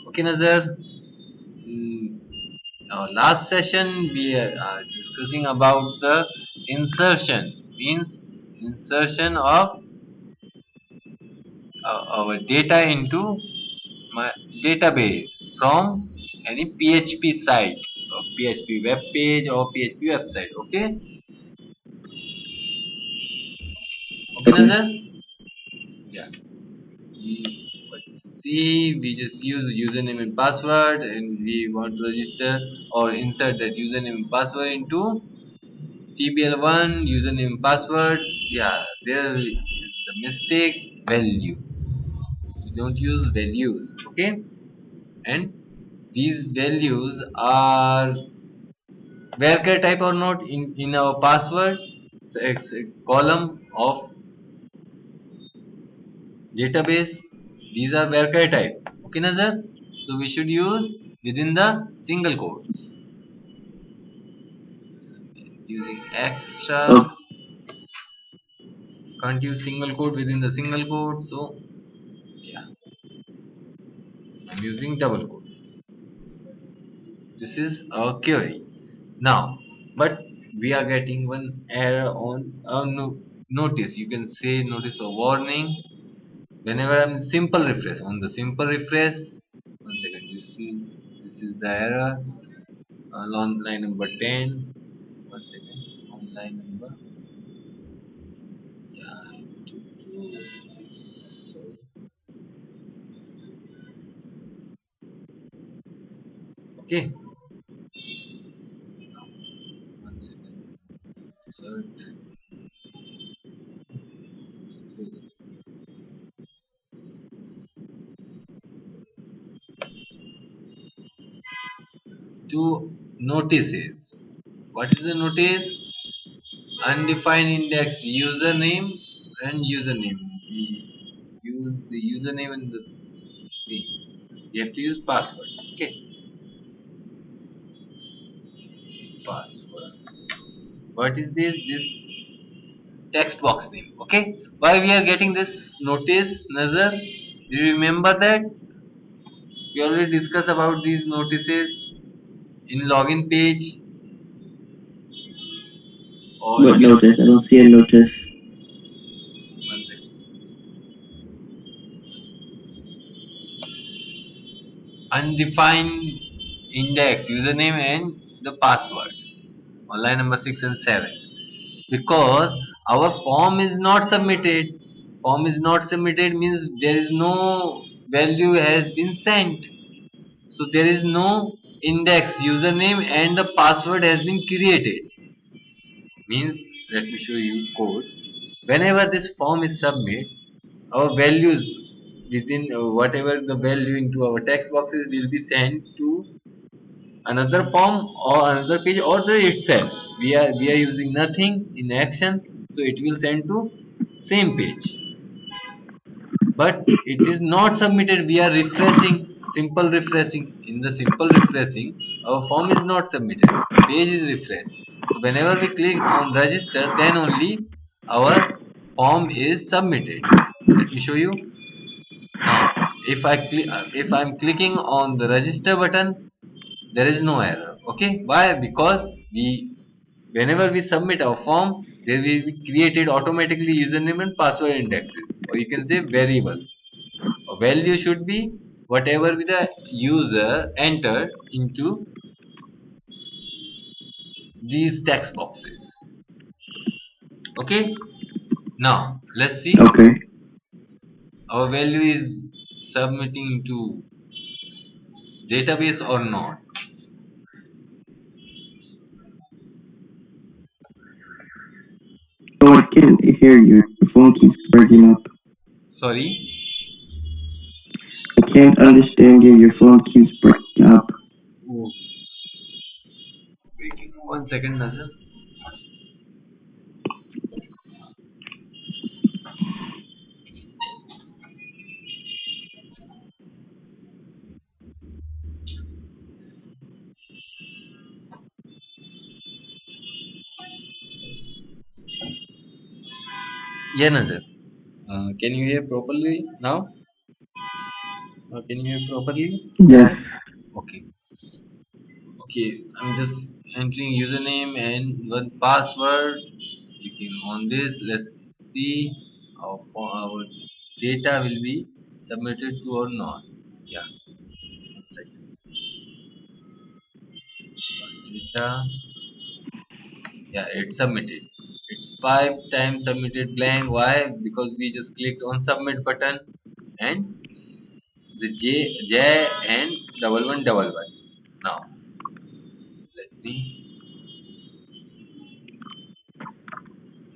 Okay, Nazar. In our last session, we are discussing about the insertion. Means insertion of our data into my database from any PHP site or PHP web page or PHP website. Okay, okay, Okay. Nazar. Yeah. See, we just use username and password, and we want to register or insert that username and password into TBL1 username and password. Yeah, there is the mistake value. We don't use values, okay? And these values are varchar type or not in our password. So it's a column of database. These are varchar type. Okay, Nazar? So we should use within the single quotes. Using extra, Oh, can't use single quote within the single quote. So yeah, I'm using double quotes. This is our query. Now, but we are getting one error on a notice. You can say notice or warning. Whenever I'm simple refresh on the simple refresh. One second. This is the error. On line number 10. One second. On line number. Yeah, I need to close this. Sorry. Okay. One second. Insert. Close. Two notices. What is the notice? Undefined index username and username. We use the username and the same. You have to use password. Okay, password. What is this? This text box name. Okay, why we are getting this notice, Nazar? Do you remember that we already discussed about these notices in login page, or you what can notice? I don't see a notice. one second. Undefined index username and the password on line number 6 and 7, because our form is not submitted. Form is not submitted means there is no value has been sent, so there is no index username and the password has been created. Means, let me show you code. Whenever this form is submit, our values within whatever the value into our text boxes will be sent to another form or another page or the itself. We are using nothing in action, so it will send to same page, but it is not submitted. We are refreshing, simple refreshing. In the simple refreshing, our form is not submitted, page is refreshed. So whenever we click on register, then only our form is submitted. Let me show you. Now if I'm clicking on the register button, there is no error. Okay, why? Because we whenever we submit our form, there will be created automatically username and password indexes, or you can say variables. A value should be whatever the user entered into these text boxes. Okay, now let's see Okay. our value is submitting to database or not. Oh, I can't hear you. Your phone keeps breaking up. Sorry. I can't understand you. Your phone keeps breaking up. Oh, one second, Nazar. Yeah, Nazar. Can you hear properly now? Can you hear properly? Yes. Okay. Okay. I'm just entering username and one password. Clicking on this. Let's see how far our data will be submitted to or not. Yeah. One second. Data. Yeah, it's submitted. It's 5 times submitted blank. Why? Because we just clicked on submit button and the J and double one double one. Now let me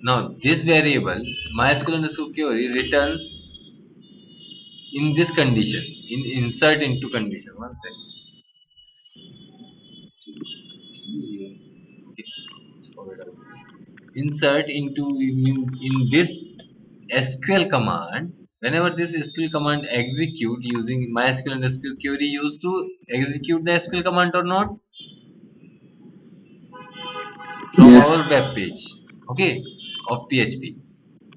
now this variable MySQL underscore query returns in this condition in insert into condition. One second. Okay. Forget about this. Insert into in this SQL command. Whenever this SQL command execute using MySQL underscore query used to execute the SQL command or not from Yes. our web page, okay, of PHP.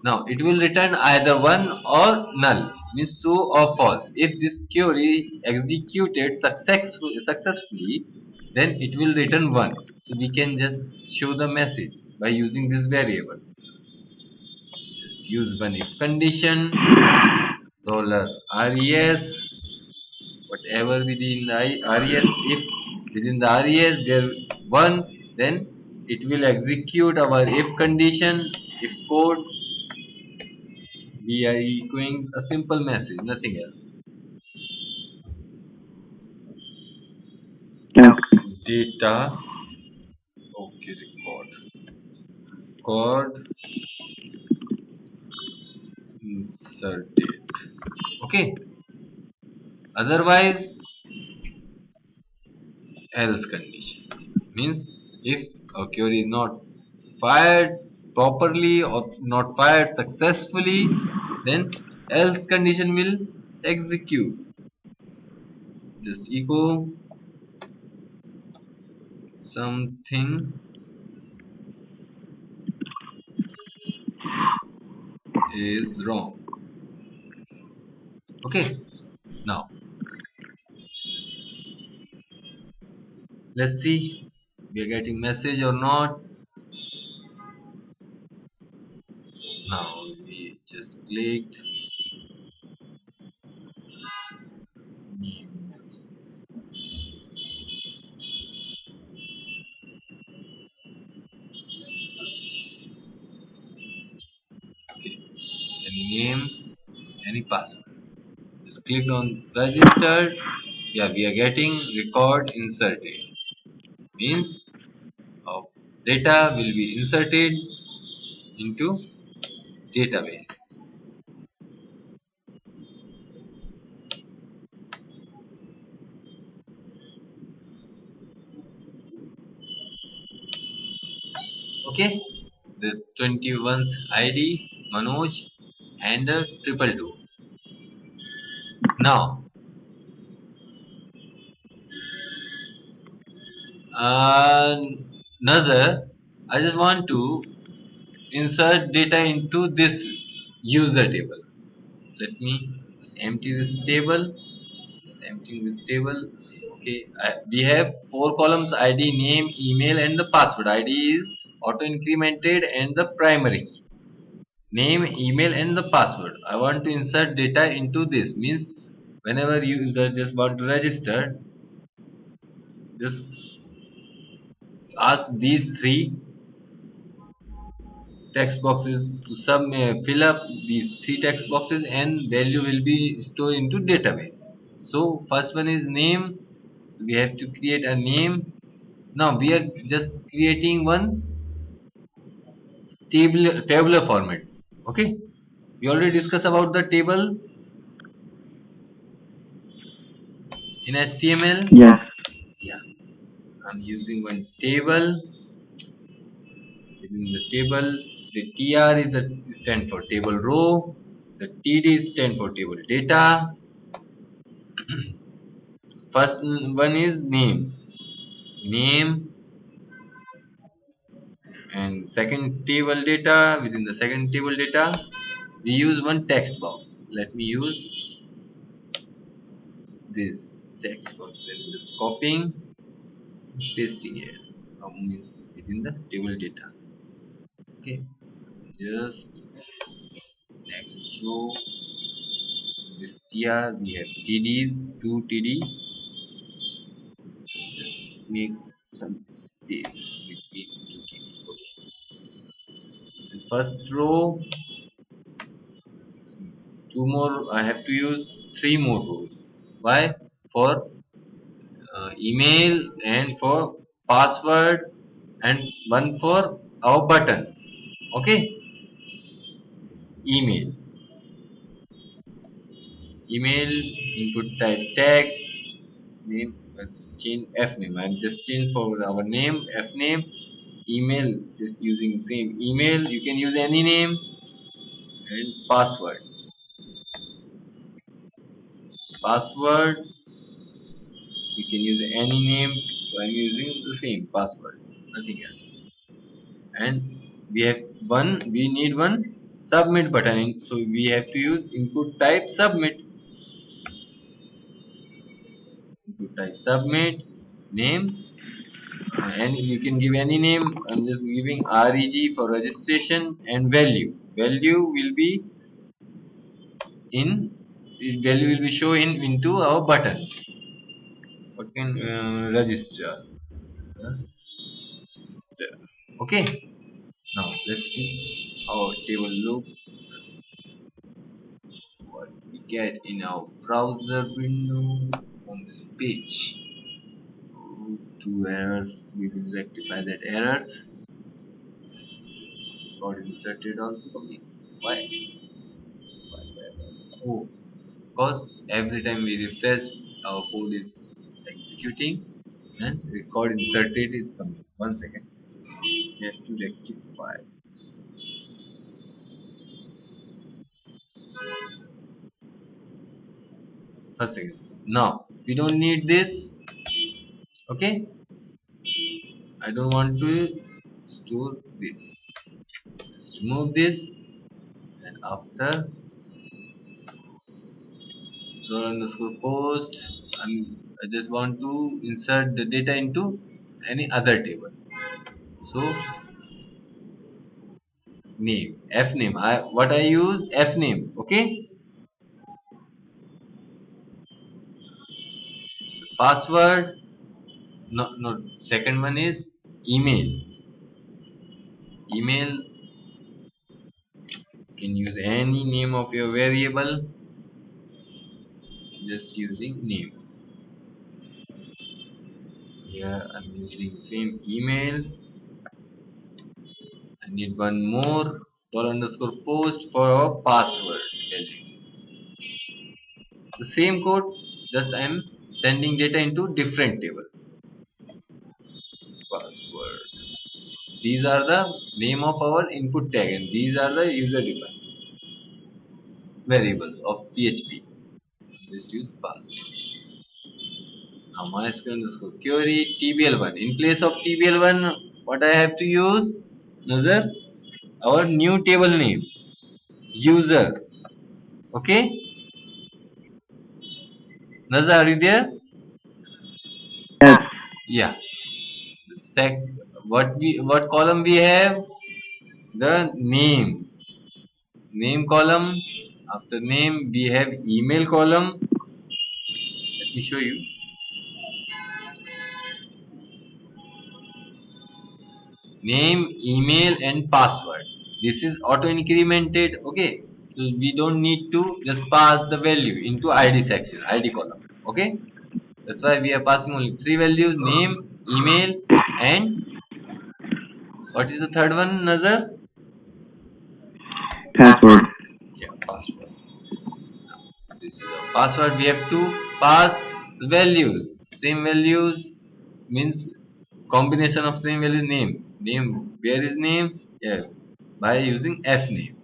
Now it will return either one or null, means true or false. If this query executed successfully, then it will return one. So we can just show the message by using this variable. Just use one if condition, $res, whatever within the res. If within the res there one, then it will execute our if condition. If code, we are echoing a simple message, nothing else. Okay. Data, okay, record inserted. Okay, otherwise else condition means if a query is not fired properly or not fired successfully, then else condition will execute. Just echo something is wrong. Okay, now let's see we are getting message or not. Now we just clicked new message. Okay, any name, any password. Just clicked on registered. Yeah, we are getting record inserted. Means of data will be inserted into database. Okay, the 21st ID Manoj and the 222. Now, uh, Nazar, I just want to insert data into this user table. Let me just empty this table. Just emptying this table. Okay, we have 4 columns: ID, name, email, and the password. ID is auto incremented and the primary key. Name, email, and the password. I want to insert data into this. Means whenever user just want to register, just ask these 3 text boxes to fill up these 3 text boxes, and value will be stored into database. So first one is name. So we have to create a name. Now we are just creating one tabular format. Okay, we already discussed about the table in HTML. Yes. Yeah, I'm using one table. In the table, the TR is the stand for table row, the TD stand for table data. First one is name, and second table data. Within the second table data, we use one text box. Let me use this text box, then just copying, pasting here, means within the table data. Okay, just next row, this tr we have tds, 2 td, just make some space between 2 td. Okay, this is first row. Two more, I have to use 3 more rows. Why? For email and for password, and one for our button. Okay, email, email input type text, name, let's change f name, I'm just change for our name f name. Email, just using same email, you can use any name. And password, password you can use any name, so I'm using the same password, nothing else. And we need one submit button, so we have to use input type submit. Input type submit, name, and you can give any name. I'm just giving reg for registration. And value will be in, value will be shown into our button. What can register, uh, register. Okay, now let's see how table look, what we get in our browser window on this page. Two errors, we will rectify that errors. Got inserted also coming. Why? Oh, because every time we refresh, our code is executing and record inserted is coming. 1 second, we have to rectify. First second. Now we don't need this. Okay, I don't want to store this. Just remove this, and after roll underscore post, I just want to insert the data into any other table. So name, f name, I use f name. Okay, password, no, second one is email. Email, you can use any name of your variable, just using name. Here I'm using same email. I need one more dollar underscore post for our password value. The same code, just I'm sending data into different table. Password, these are the name of our input tag, and these are the user defined variables of PHP. Just use pass. Now MySQL underscore query TBL1. In place of TBL1, what I have to use? Nazar, our new table name, user. Okay, Nazar, are you there? Yes. Yeah. Sec, what column we have? The name column. After name we have email column. Let me show you. Name, email, and password. This is auto incremented. Okay, so we don't need to just pass the value into id section, id column. Okay, that's why we are passing only 3 values: name, email, and what is the third one, Nazar? Password. Yeah, password. This is our password. We have to pass the values, same values, means combination of same values. Name, where is name? Yeah, by using f name.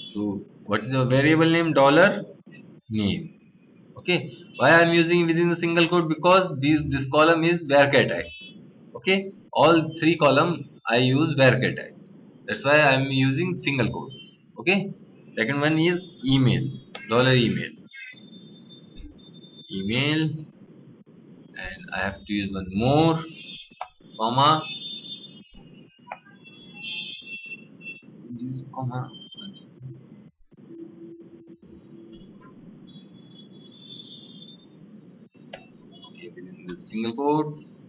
So what is your variable name? Dollar name. Okay, why I'm using within the single quote? Because this column is varchar type. Okay, all 3 column I use varchar type, that's why I'm using single quotes. Okay, Second one is email, $email, email, and I have to use one more comma, use comma. Okay, within the single quotes,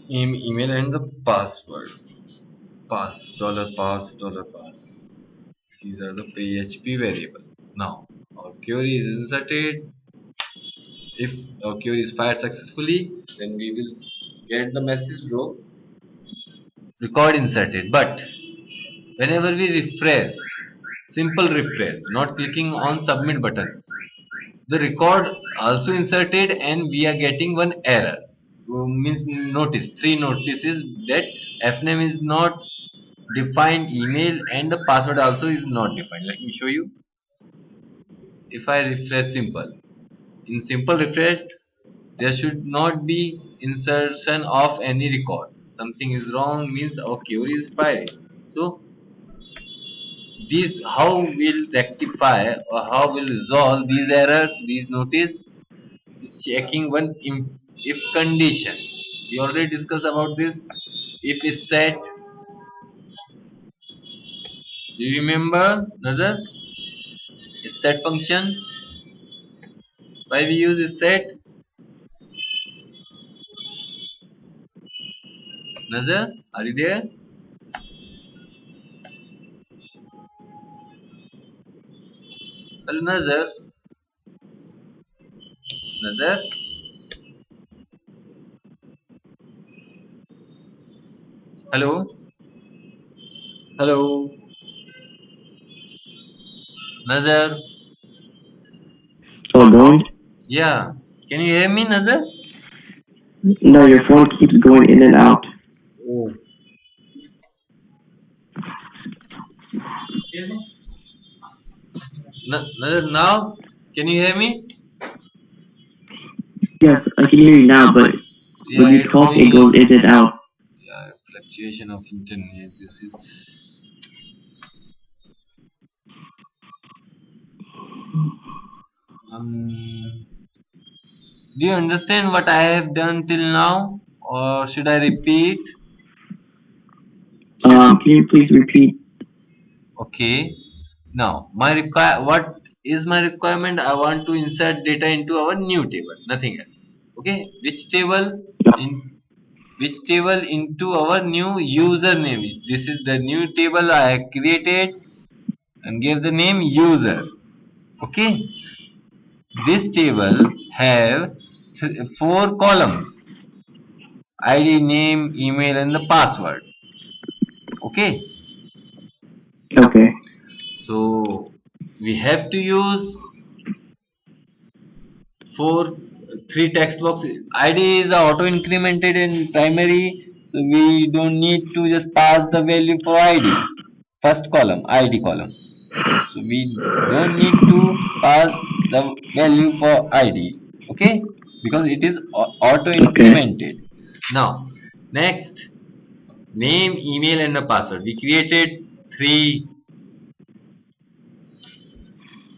email and the password, pass. These are the PHP variable. Now our query is inserted. If our query is fired successfully, then we will get the message row record inserted. But whenever we refresh, simple refresh, not clicking on submit button, the record also inserted and we are getting one error. Means notice, three notices that fname is not defined, email and the password also is not defined. Let me show you. If I refresh simple, in simple refresh there should not be insertion of any record. Something is wrong means our query is fired. So these how will rectify or how will resolve these errors, these notice, checking one if condition. We already discussed about this. If is set, do you remember Nazar? Is set function. Why we use is set? Nazar, are you there? Hello Nazar. Nazar. Hello. Hello. Nazar. Oh, going? Yeah. Can you hear me, Nazar? No, your phone keeps going in and out. Oh. Nazar, now can you hear me? Yes, I can hear you now, but Yeah, when you it's talk, it goes me. in and out. Yeah, fluctuation of internet. This is. Um. Do you understand what I have done till now, or should I repeat? Can you please repeat? Okay. Now, what is my requirement? I want to insert data into our new table. Nothing else. Okay. Which table? In which table into our new username. This is the new table I have created and gave the name user. Okay, this table have four columns: id, name, email and the password. Okay, Okay. so we have to use four three text box. Id is auto incremented in primary, so we don't need to just pass the value for id. First column, id column, so we don't need to pass the value for id. Okay, because it is auto Okay. incremented. Now next, name, email and a password. We created three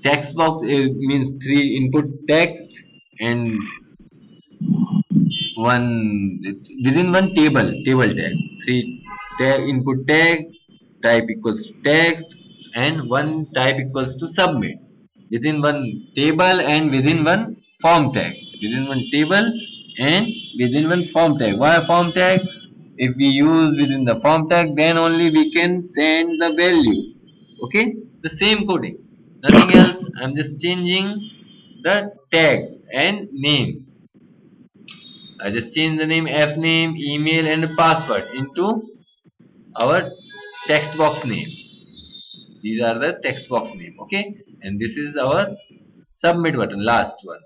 text box, means three input text and one within one table tag, three tag, input tag, type equals to text and one type equals to submit, within one table and within one form tag, within one table and within one form tag. Why form tag? If we use within the form tag, then only we can send the value. Okay, the same coding, nothing else. I'm just changing the tags and name. I just change the name, f name, email and password into our text box name. These are the text box name. Okay, and this is our submit button, last one.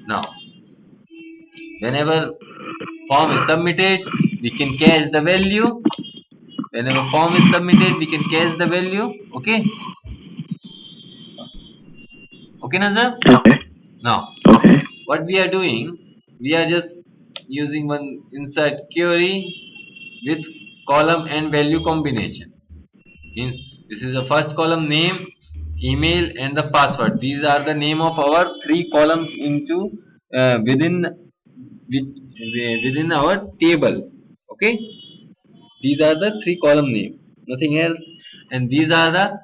Now whenever form is submitted, we can cache the value. Whenever form is submitted, we can cache the value. Okay, okay Nazar. Okay. Now Okay. what we are doing, we are just using one insert query with column and value combination. Means this is the first column, name, email, and the password. These are the name of our three columns into within which within our table. Okay, these are the three column name, nothing else. And these are the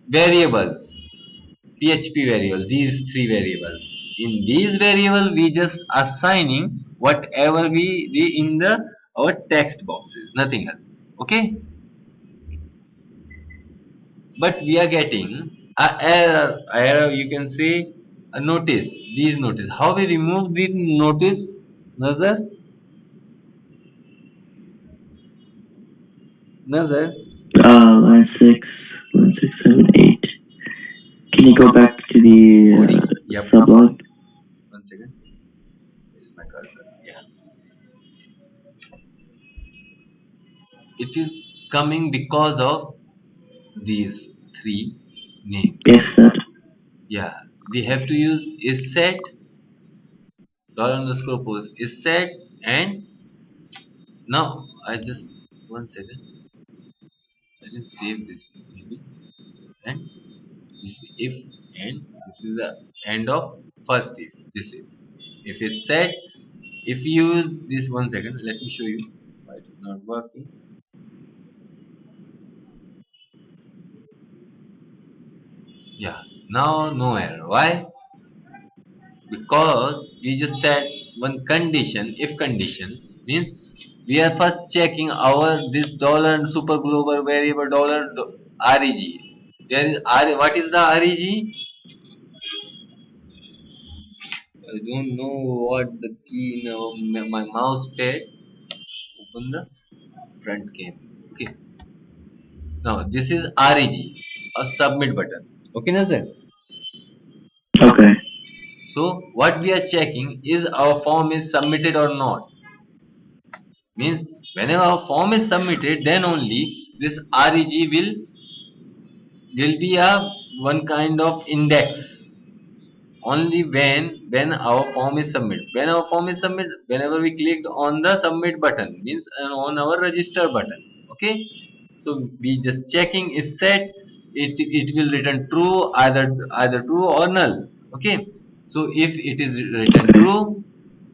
variables, php variable, these three variables. In these variable we just assigning whatever we in the our text boxes, nothing else. Okay, but we are getting a error, you can say a notice. These notice, how we remove the notice, Nazar? Nazar, Line 6, line 6, 7, 8. Can you go back to the coding, yep, sublog? one second, where is my cursor? Yeah, it is coming because of these three names. Yes, sir. Yeah, we have to use is set, dollar underscore post is set. And now I just, one second, I can save this maybe. And this if, and this is the end of first if. This if is set, if you use this, one second, let me show you why it is not working. Yeah, now no error. Why? Because we just set one condition. If condition means we are first checking our this dollar and super global variable dollar reg. There is what is the reg? I don't know what the key in my mouse pad. Open the front camera. Okay, now this is reg, a submit button. Okay, Nazar? Okay. So what we are checking is our form is submitted or not. Means whenever our form is submitted, then only this reg will be a one kind of index. Only when our form is submitted. When our form is submitted, whenever we clicked on the submit button, means on our register button. Okay, so we just checking is set. It will return true, either true or null. Okay, so if it is written Okay. true,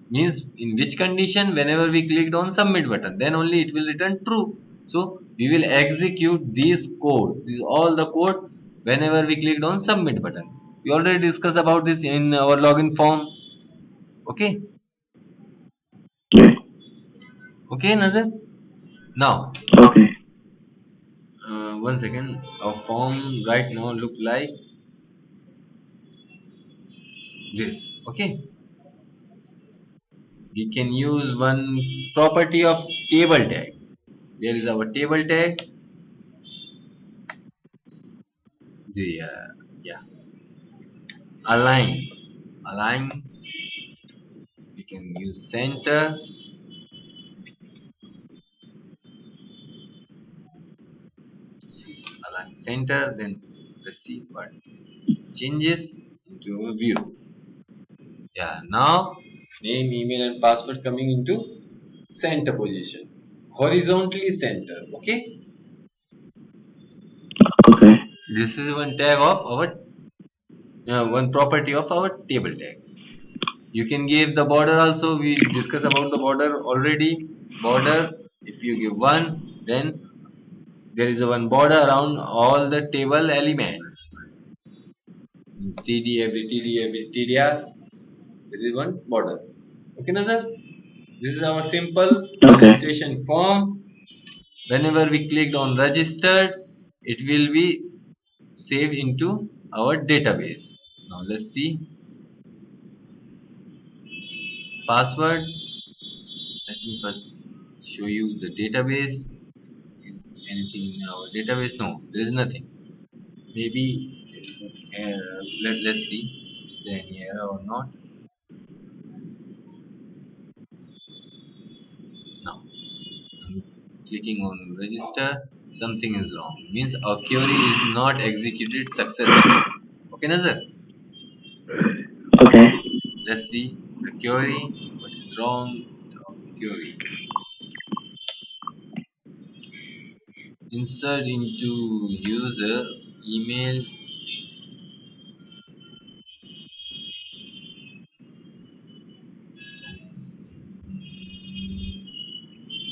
means in which condition, whenever we clicked on submit button, then only it will return true. So we will execute this code, all the code, whenever we clicked on submit button. We already discussed about this in our login form. Okay, Yeah. okay, Nazar. Now Okay. one second, our form right now look like this. Okay, we can use one property of table tag. There is our table tag. The yeah, align. We can use center. Align center. Then let's see what changes into a view. Yeah, now name, email, and password coming into center position, horizontally center. Okay, Okay. this is one tag of our one property of our table tag. You can give the border also. We discuss about the border already. Border, if you give one, then there is a one border around all the table elements. TD, every TDR, this is one border. Okay, Nazar? This is our simple Okay. registration form. Whenever we clicked on registered, it will be saved into our database. Now let's see password. Let me first show you the database. Is anything in our database? No, there is nothing. Maybe there is an error. Let's see, is there any error or not. Now I'm clicking on register. Something is wrong, means our query is not executed successfully. Okay, Nazar? Okay. Let's see the query. What is wrong with our query? insert into user email.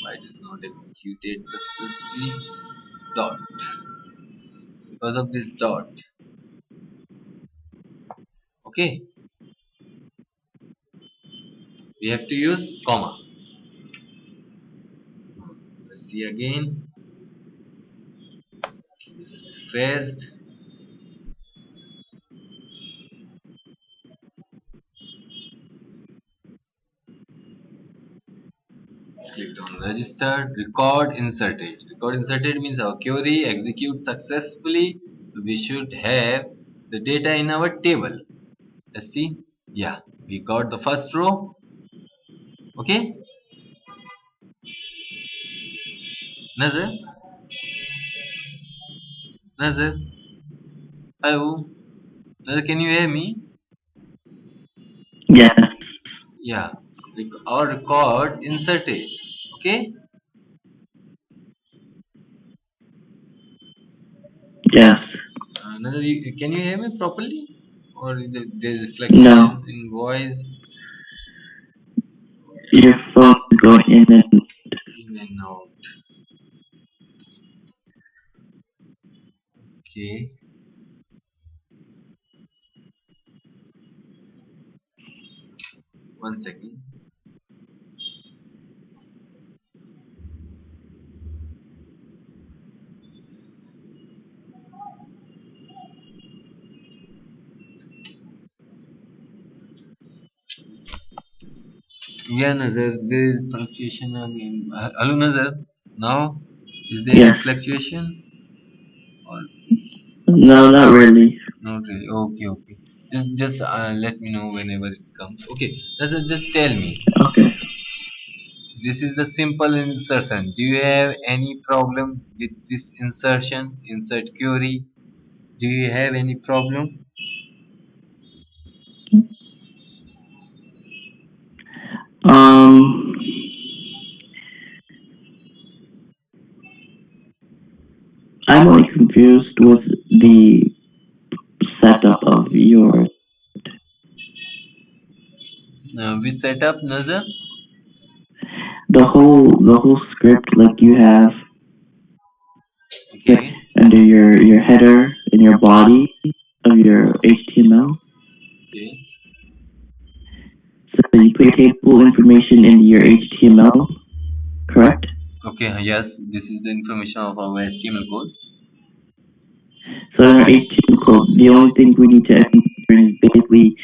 Why it is not executed successfully? Dot. Because of this dot. Okay, we have to use comma. Let's see again. This is phrased. Clicked on registered. Record inserted. Record inserted means our query execute successfully. So we should have the data in our table. Let's see. Yeah, we got the first row. Okay, Nazar, Nazar, hello, Nazar, can you hear me? Yes. Yeah, our record inserted. Okay, Yes. Nazar, can you hear me properly? Or there's No. fluctuation in voice Your phone is going in and in and out? Okay, one second. Yeah, Nazar, there is fluctuation again. Hello, Nazar. Now, is there any yes. fluctuation or No, not really. not really? Okay, okay. Just let me know whenever it comes. Okay, Nazar, just tell me. Okay. This is the simple insertion. Do you have any problem with this insertion? Insert query. Do you have any problem? Um, I'm only confused with the setup of your We set up Nazar. the whole script like you have Okay. under your header and your body of your HTML. Okay. So you put your table information into your HTML, correct? Okay. Yes, this is the information of our HTML code. So in our HTML code, the only thing we need to enter is basically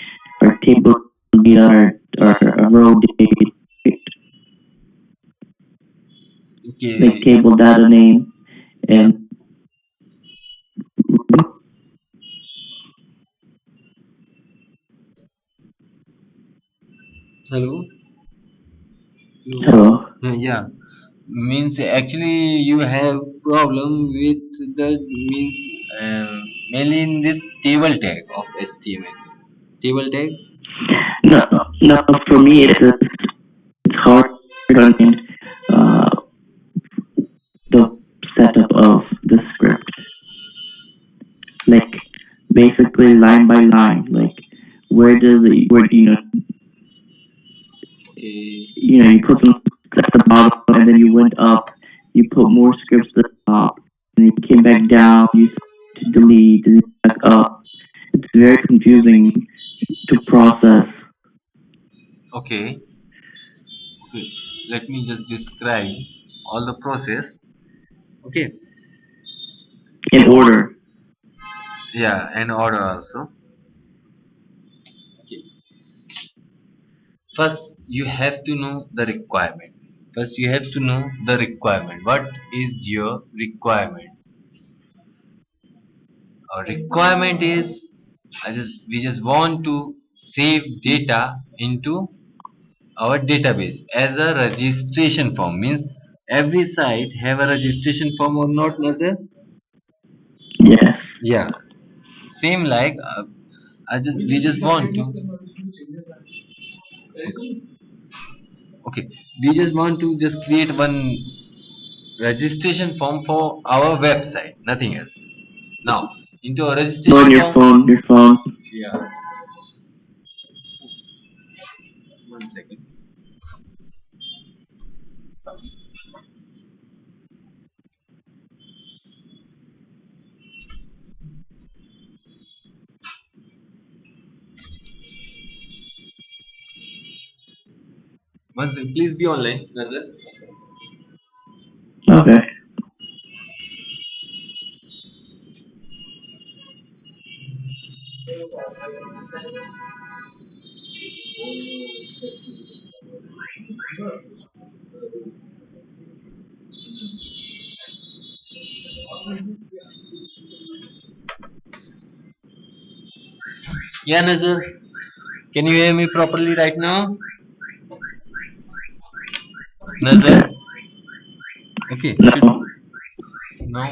our table data, our row date, like Okay. table data name Yeah. and Hello. Hello. hello. Yeah. Means actually you have problem with the means mainly in this table tag of HTML. Table tag. No, no, for me it's hard to understand uh, the setup of the script, like basically line by line, like where Okay. you put some scripts at the bottom and then you went up, you put more scripts at the top, and you came back down, you to delete, and back up. It's very confusing to process Okay. Okay. Let me just describe all the process. Okay. in order. Yeah, and order also. Okay. First, you have to know the requirement. First, you have to know the requirement. What is your requirement? Our requirement is we just want to save data into our database as a registration form. Means every site have a registration form or not, Nazar? Yes. Yeah. Same like we just want to. Okay. We just want to just create one registration form for our website, nothing else. Now, into a Go on registration your form. phone, your phone. Yeah, one second. One second. Please be online, Nazar. Okay. Yeah, Nazar. Can you hear me properly right now? Okay. Nazar? Okay, should No. no.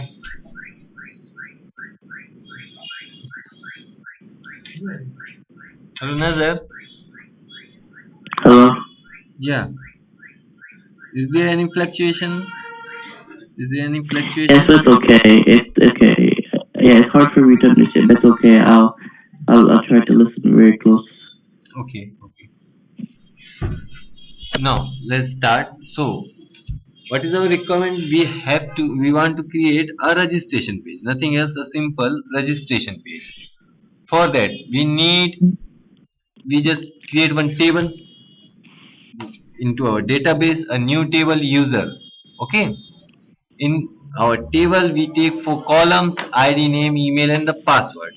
Hello, Nazar. Hello. Yeah. Is there any fluctuation? Is there any Yes, fluctuation? that's okay. It's okay. Yeah, it's hard for me to understand. That's okay. I'll try to listen very close. Okay. Okay. Now let's start. So, what is our requirement? We want to create a registration page. Nothing else. A simple registration page. For that, we just create one table into our database. A new table user. Okay. In our table, we take four columns: ID, name, email, and the password.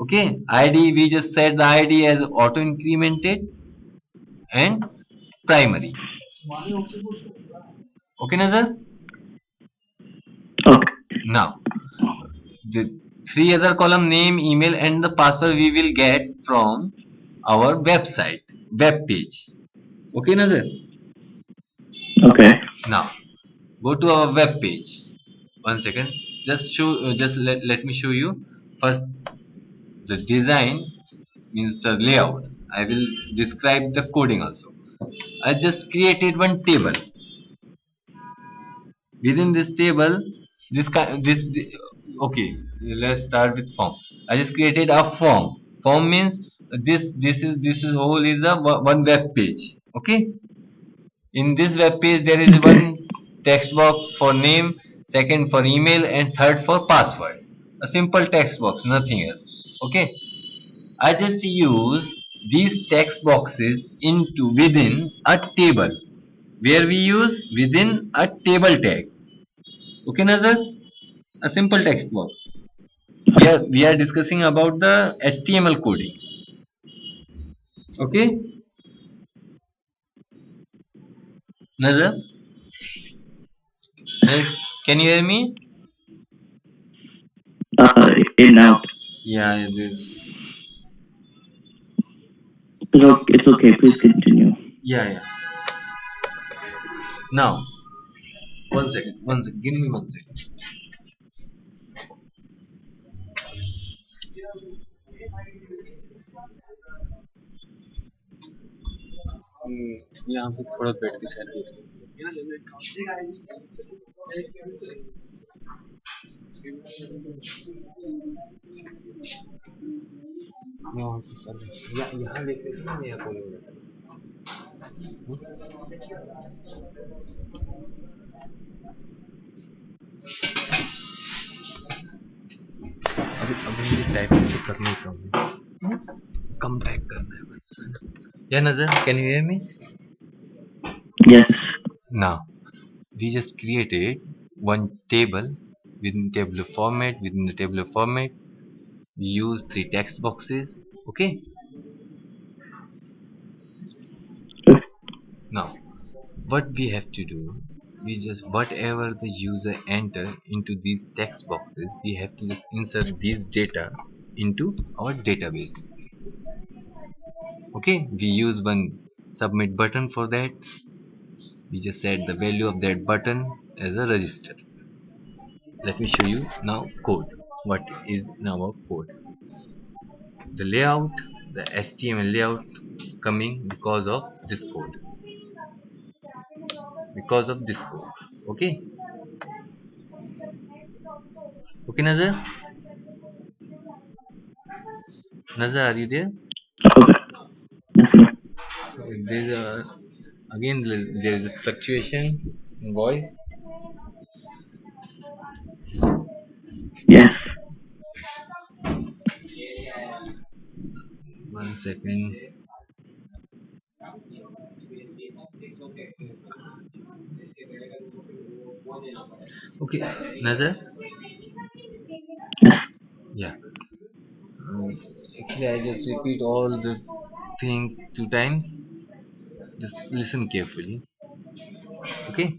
Okay, ID, we just set the ID as auto incremented and primary. Okay, Nazar? Okay. Now, the three other column: name, email, and the password we will get from our website, web page. Okay, Nazar? Okay. Now, go to our web page. One second. Let me show you first the design, means the layout. I will describe the coding also. I just created one table. Within this table, this kind this okay. Let's start with form. I just created a form. Form means this is whole is a one web page. Okay. In this web page, there is Okay. one text box for name, second for email, and third for password. A simple text box, nothing else. Okay. I just use these text boxes into within a table, where we use within a table tag. Okay, Nazar? A simple text box. We are discussing about the HTML coding. Okay, Nazar? Can you hear me? In out. Yeah, this. It's okay. Please continue. Yeah, yeah. Now, one second, one second. Give me one second. यहाँ पे थोड़ा बैठ के side यहाँ से sir यहाँ देख रहे थे ना, यहाँ कोने में बैठा था। अभी मुझे टाइपिंग से करना ही कम है, कम टाइप करना है बस। या नजर, can you hear me? Yes. Now, we just created one table. Within the tabular format, we use three text boxes. Okay. Now, what we have to do, we just whatever the user enter into these text boxes, we have to just insert these data into our database. Okay. We use one submit button for that. We just set the value of that button as a register. Let me show you now code. What is in our code? The layout, the HTML layout coming because of this code. Because of this code. Okay, okay, Nazar. Nazar, are you there? Okay. Yes, sir. There's a again there is a fluctuation in voice. Yes. 1 second. Okay, Nazar. Yes. Yeah. Um, Actually, I just repeat all the things 2 times. Just listen carefully. Okay.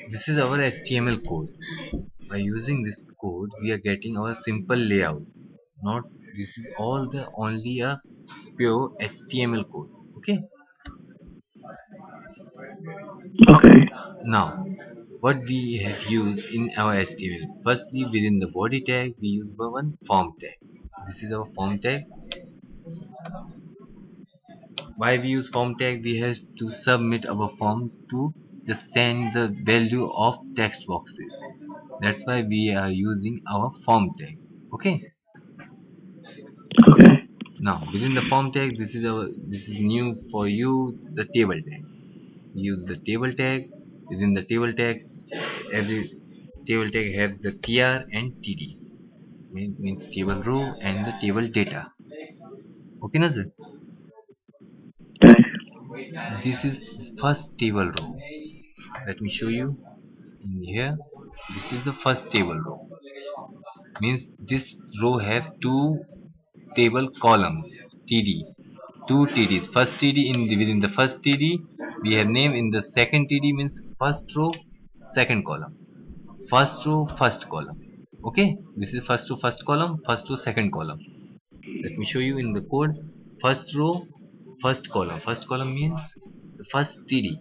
This is our HTML code. By using this code, we are getting our simple layout. Not this is all the only a pure HTML code. Okay. Okay. Now, what we have used in our HTML. Firstly, within the body tag, we use one form tag. This is our form tag. Why we use form tag? We have to submit our form to just send the value of text boxes. That's why we are using our form tag. Okay. Okay. Now within the form tag, this is new for you. The table tag. Use the table tag. Within the table tag, every table tag have the tr and td. Means table row and the table data. Okay, Nazar? Okay. This is first table row. Let me show you in here. This is the first table row. Means this row have two table columns td, two tds. First td within the first td we have name. In the second td means first row second column, first row first column. Okay, this is first row first column, first row second column. Let me show you in the code. First row first column, first column means the first td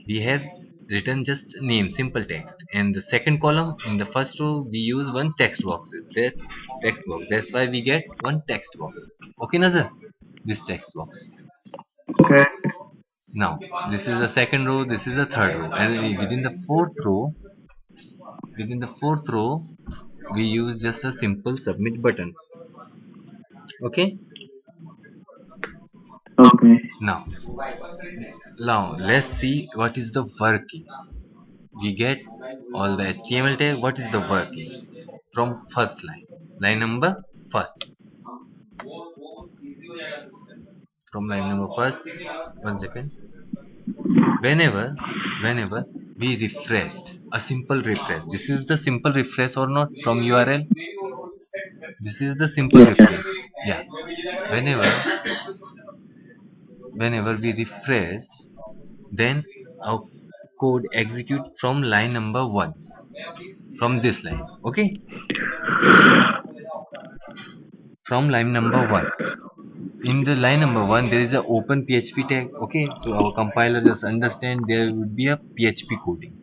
we have written just name simple text, and the second column in the first row we use one text box. That text box, that's why we get one text box. Okay, Nazar, this text box. Okay. Now this is the second row, this is the third row, and within the fourth row we use just a simple submit button. Okay. Okay. now now let's see what is the working. We get all the HTML tag. What is the working? From first line, line number first. From line number first, 1 second. Whenever we refreshed a simple refresh, this is the simple refresh or not from URL. This is the simple Yes. refresh. Yeah. Whenever whenever we refresh, then our code execute from line number one, from this line. Okay, from line number one. In the line number one there is a open php tag. Okay, so our compiler just understand there would be a php coding.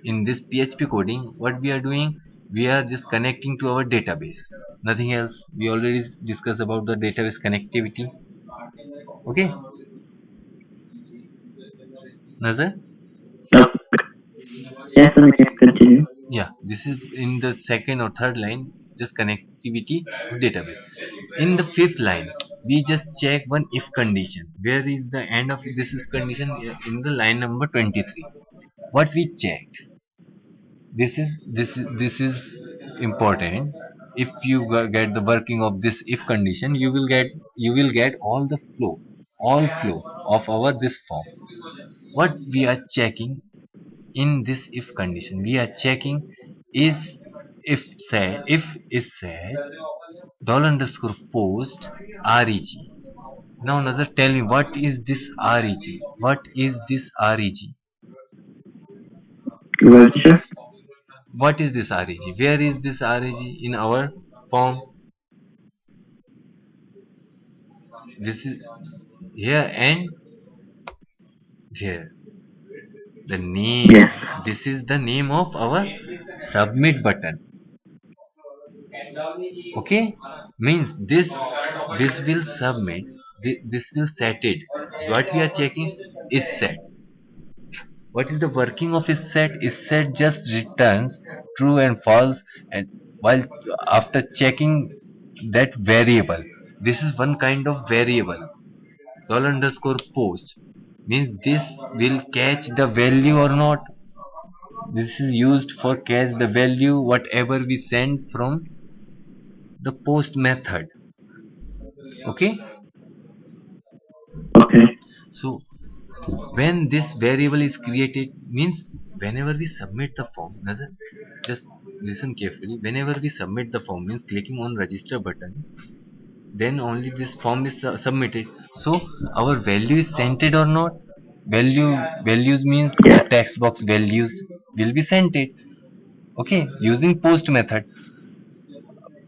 In this php coding, what we are doing, we are just connecting to our database, nothing else. We already discussed about the database connectivity. Okay, Nazar. Okay. Yes, I'm here. Continue. Yeah, this is in the second or third line, just connectivity to database. In the fifth line, we just check one if condition. Where is the end of this if condition? In the line number 23. What we checked, this is important. If you get the working of this if condition, you will get all flow of our this form. What we are checking in this if condition, we are checking is if is said dollar underscore post reg. Now Nazar, tell me, what is this reg? What is this reg? Register. What is this reg? Where is this reg in our form? This is here and here. The name. Yes. This is the name of our submit button. Okay, means this will submit. This will set it. What we are checking? is set. What is the working of is set? Is set just returns true and false, and while after checking that variable. This is one kind of variable. Dollar underscore post means this will catch the value or not. This is used for catch the value whatever we send from the post method. Okay, Okay. so when this variable is created means whenever we submit the form, Nazar, just listen carefully. Whenever we submit the form means clicking on register button, then only this form is submitted. So our value is sent it or not. Values means the Yes. text box values will be sent it. Okay, using post method,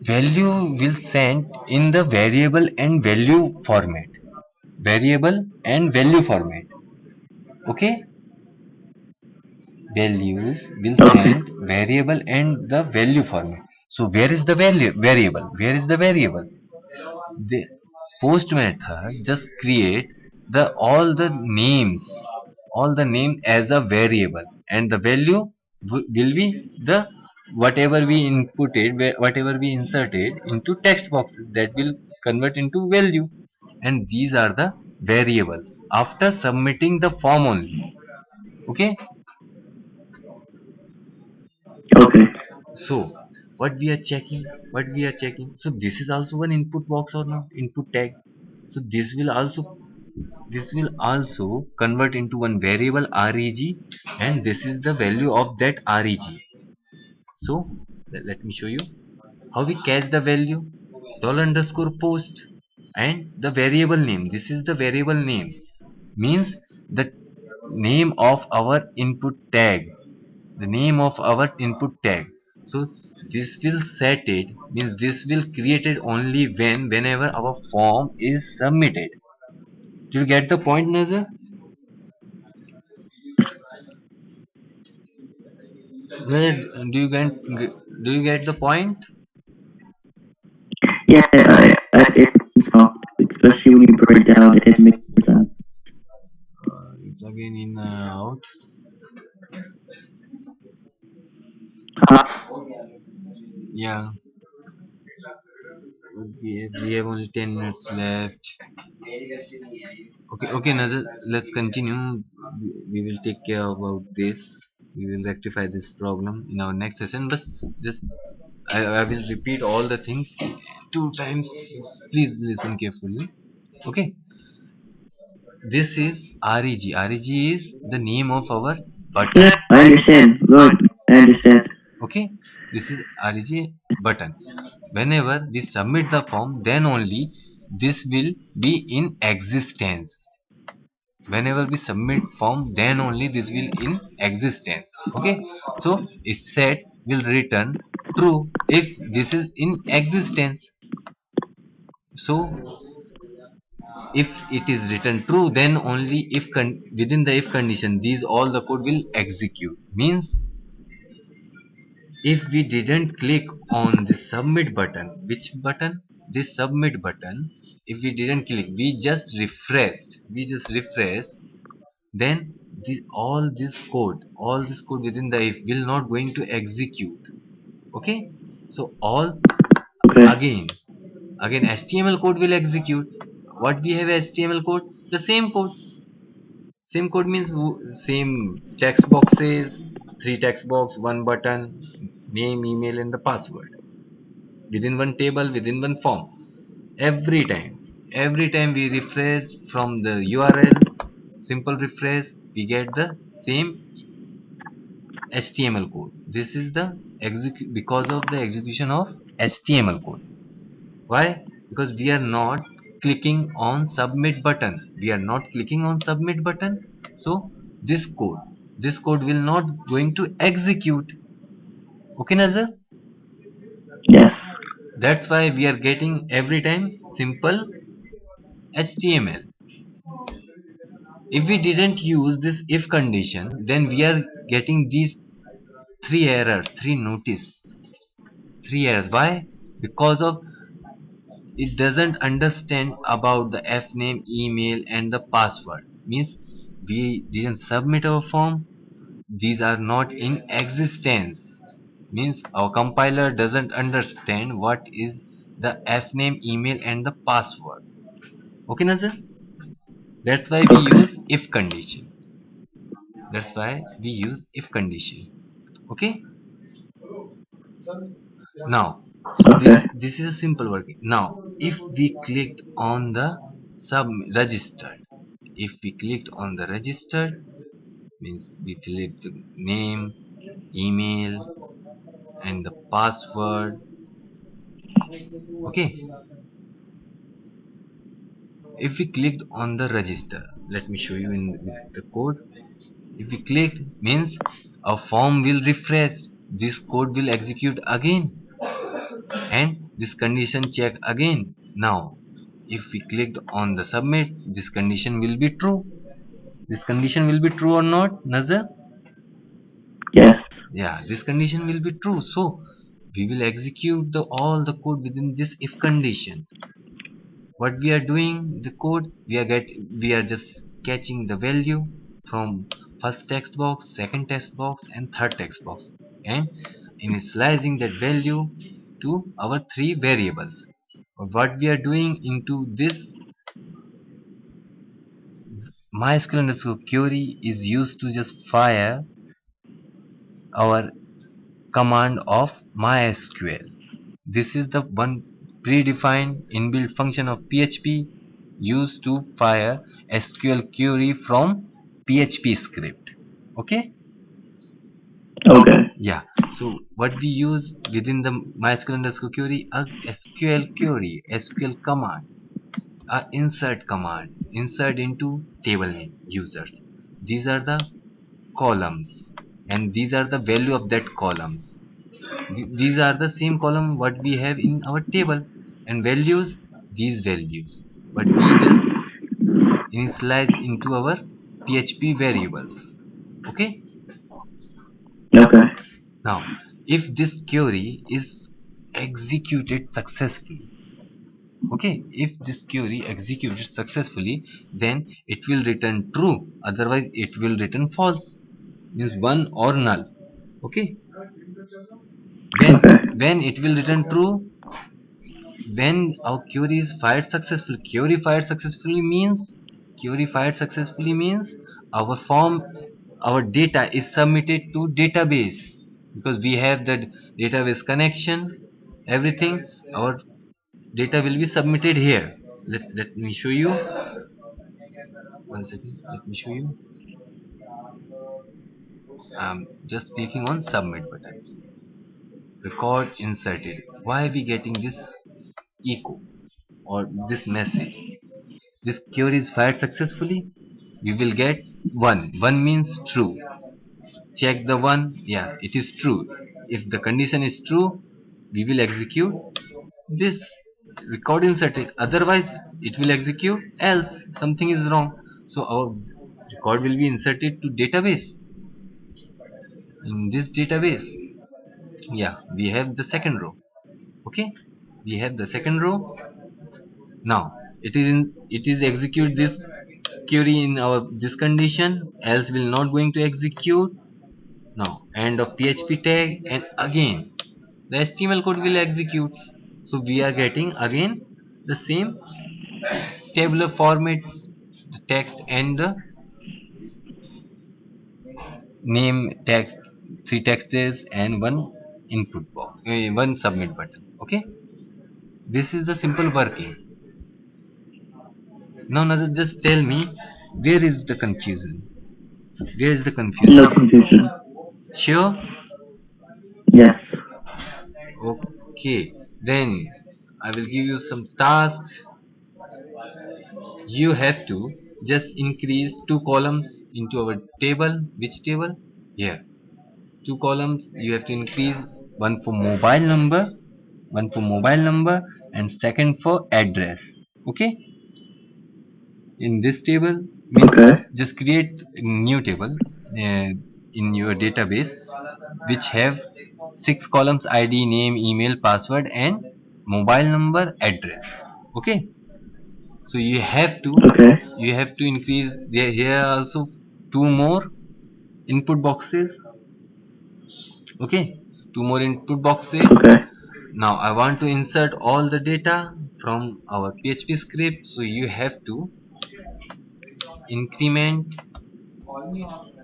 value will send in the variable and value format. Variable and value format. Okay, values will Okay. send variable and the value format. So where is the value variable? Where is the variable? The post method just create the all the name as a variable, and the value will be the whatever we inputted, whatever we inserted into text boxes, that will convert into value, and these are the variables after submitting the form only. Okay, Okay. so what we are checking, so this is also one input box or not, input tag. So this will also convert into one variable reg, and this is the value of that reg. So let me show you how we catch the value. Dollar underscore post and the variable name, this is the variable name, means the name of our input tag, the name of our input tag. So this will set it, means this will create it only whenever our form is submitted. Do you get the point, Nazar? Nazar, do you get the point? Yeah, it makes sense. Especially when you break it down, it makes sense. It's again in out. Huh? Yeah, we have only 10 minutes left. Okay, okay, Nazar, let's continue. We will take care about this. We will rectify this problem in our next session. But just I will repeat all the things two times. Please listen carefully. Okay, this is reg. Reg is the name of our button. Yeah, I understand. Good. I understand. Okay, this is reg button. Whenever we submit the form, then only this will be in existence. Whenever we submit form, then only this will in existence. Okay, so a set will return true if this is in existence. So if it is written true, then only if within the if condition these all the code will execute. Means if we didn't click on the submit button, which button? This submit button. If we didn't click, we just refreshed, then all this code within the if will not going to execute. Okay, so all Okay. again again HTML code will execute. What we have HTML code? The same code. Same code means same text boxes, three text box, one button, name, email, and the password within one table, within one form. Every time we refresh from the URL, simple refresh, we get the same HTML code. This is the because of the execution of HTML code. Why? Because we are not clicking on submit button. We are not clicking on submit button. So this code will not going to execute. Okay, Nazar? Yes. That's why we are getting every time simple HTML. If we didn't use this if condition, then we are getting these three errors. Why? Because of it doesn't understand about the f name, email, and the password. Means we didn't submit our form, these are not in existence. Means our compiler doesn't understand what is the fname, email, and the password. Okay, Nazar? That's why we Okay. use if condition. That's why we use if condition. Okay? Now, so this Okay. this is a simple working. Now, if we clicked on the sub registered, if we clicked on the registered, means we fill the name, email, and the password. Okay, if we clicked on the register, let me show you in with the code. If we clicked, means a form will refresh, this code will execute again, and this condition check again. Now if we clicked on the submit, this condition will be true. This condition will be true or not, Nazar? Yes. Yeah, this condition will be true. So we will execute the all the code within this if condition. What we are doing, the code, we are just catching the value from first text box, second text box, and third text box, and initializing that value to our three variables. What we are doing into this mysql underscore query is used to just fire our command of mysql. This is the one predefined inbuilt function of PHP used to fire SQL query from PHP script. Okay? Okay. Yeah. So what we use within the MySQL underscore query, a SQL query, SQL command, a insert command, insert into table name users. These are the columns, and these are the value of that columns. These are the same column what we have in our table, and values, these values, but we just initialize into our PHP variables. Okay. Okay. Now if this query is executed successfully, okay, if this query executed successfully, then it will return true, otherwise it will return false, means one or null. Okay. when Okay. when it will return true, when our query is fired successfully. Query fired successfully means our form, our data is submitted to database, because we have that database connection, everything. Our data will be submitted here. Let me show you. One second, let me show you. I'm just clicking on submit button. Record inserted. Why are we getting this echo or this message? This query is fired successfully. We will get 1. 1 means true. Check the 1. Yeah, it is true. If the condition is true, we will execute this record inserted. Otherwise, it will execute else. Something is wrong. So our record will be inserted to database. In this database, yeah, we have the second row. Okay, we have the second row. Now it is execute this query in our this condition, else will not going to execute. Now end of PHP tag, and again the HTML code will execute. So we are getting again the same tabular format, the text and the name text, three texts and one input box, one submit button. Okay, this is the simple working. Now Nazar, just tell me, where is the confusion? Where is the No confusion? confusion. Sure? Yes. Okay. Then I will give you some tasks. You have to just increase two columns into our table. Which table? Here. Two columns you have to increase, one for mobile number, and second for address. Okay? In this table, means Okay. just create a new table in your database which have six columns: id, name, email, password, and mobile number, address. Okay, So Okay. you have to increase there. Here also two more input boxes. Okay, two more input boxes. Okay. Now I want to insert all the data from our PHP script. So you have to increment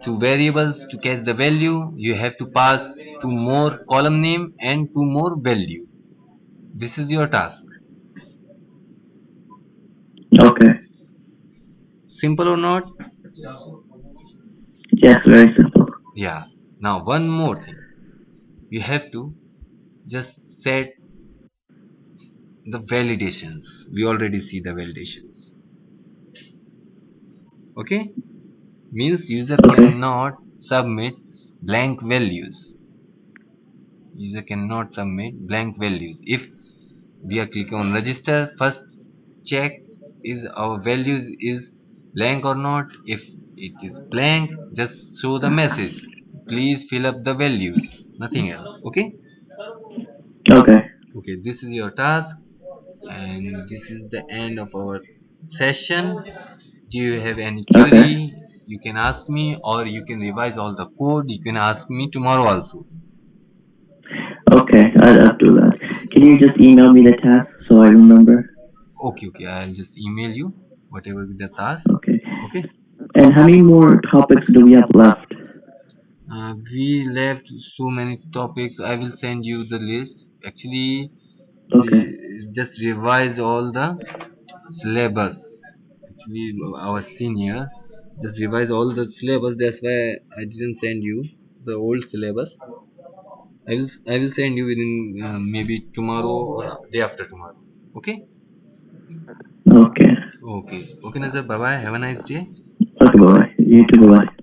two variables to catch the value. You have to pass two more column name and two more values. This is your task. Okay. Simple or not? Yes, very simple. Yeah. Now one more thing. You have to just set the validations. We already see the validations. Okay? Means user Okay. cannot submit blank values. User cannot submit blank values. If we are clicking on register, first check is our values is blank or not. If it is blank, just show the message, please fill up the values, nothing else. Okay, Okay. okay, this is your task, and this is the end of our session. Do you have any Okay. query? You can ask me, or you can revise all the code. You can ask me tomorrow also. Okay. I'll do that. Can you just email me the task so I remember? Okay, okay, I'll just email you whatever be the task. Okay. Okay. And how many more topics do we have left? We left so many topics. I will send you the list. Actually, Okay. just revise all the syllabus. Actually, our senior just revise all the syllabus. That's why I didn't send you the old syllabus. I will send you within maybe tomorrow or day after tomorrow. Okay. Okay. Okay. Okay, Nazar. Bye bye. Have a nice day. Okay, bye bye. You too, bye bye.